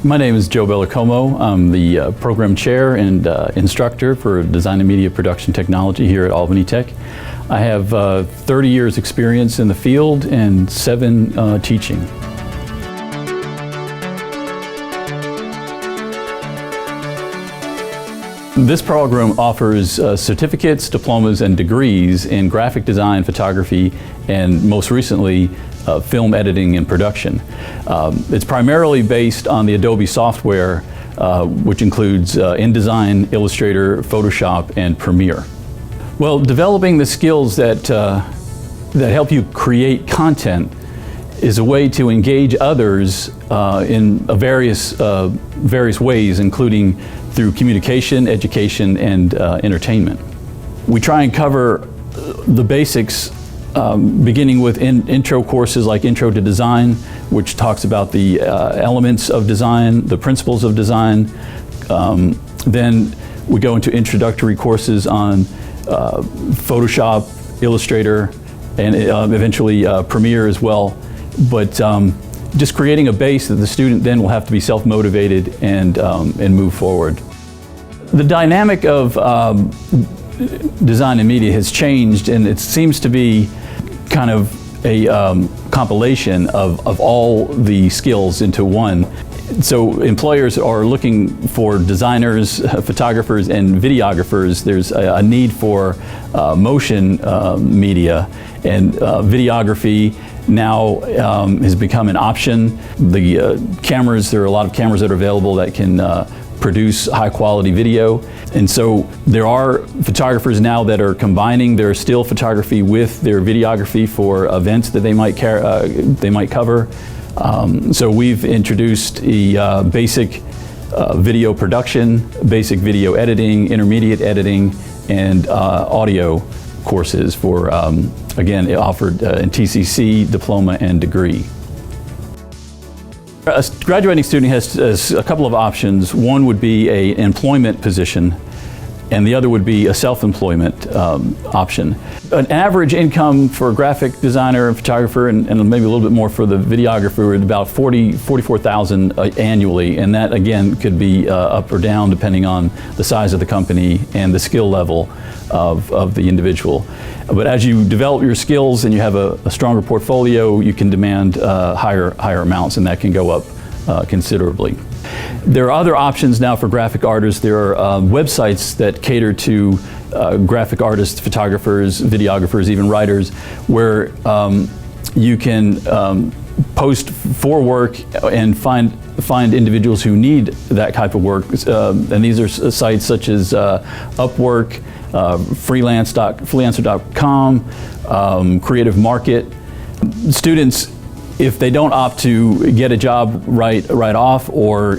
My name is Joe Bellicomo. I'm the program chair and instructor for Design and Media Production Technology here at Albany Tech. I have 30 years experience in the field and 7 teaching. This program offers certificates, diplomas, and degrees in graphic design, photography, and most recently, film editing and production. It's primarily based on the Adobe software, which includes InDesign, Illustrator, Photoshop, and Premiere. Well, developing the skills that help you create content is a way to engage others in various ways, including through communication, education, and entertainment. We try and cover the basics, beginning with intro courses like Intro to Design, which talks about the elements of design, the principles of design. Then we go into introductory courses on Photoshop, Illustrator, and eventually Premiere as well. But just creating a base that the student then will have to be self-motivated and move forward. The dynamic of design and media has changed, and it seems to be kind of a compilation of all the skills into one. So employers are looking for designers, photographers, and videographers. There's a need for motion media, and videography now has become an option. The cameras, there are a lot of cameras that are available that can produce high quality video. And so there are photographers now that are combining their still photography with their videography for events that they might cover. So we've introduced a basic video production, basic video editing, intermediate editing, and audio courses for, again, offered in TCC, diploma, and degree. A graduating student has a couple of options. One would be an employment position, and the other would be a self-employment option. An average income for a graphic designer and photographer, and maybe a little bit more for the videographer, would about $44,000 annually, and that again could be up or down depending on the size of the company and the skill level of the individual. But as you develop your skills and you have a stronger portfolio, you can demand higher amounts, and that can go up considerably. There are other options now for graphic artists. There are websites that cater to graphic artists, photographers, videographers, even writers, where you can post for work and find individuals who need that type of work. And these are sites such as Upwork, freelancer.com, Creative Market. Students, if they don't opt to get a job right off or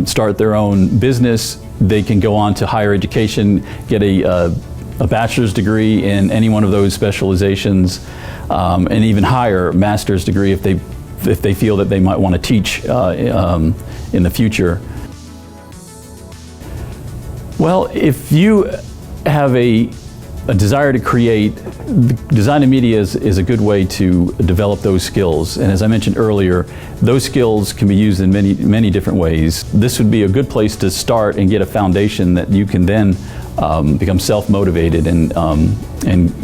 start their own business, they can go on to higher education, get a bachelor's degree in any one of those specializations, and even higher master's degree if they feel that they might want to teach in the future. Well, if you have a desire to create, design and media is a good way to develop those skills. And as I mentioned earlier, those skills can be used in many different ways. This would be a good place to start and get a foundation that you can then become self-motivated and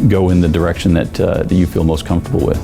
go in the direction that you feel most comfortable with.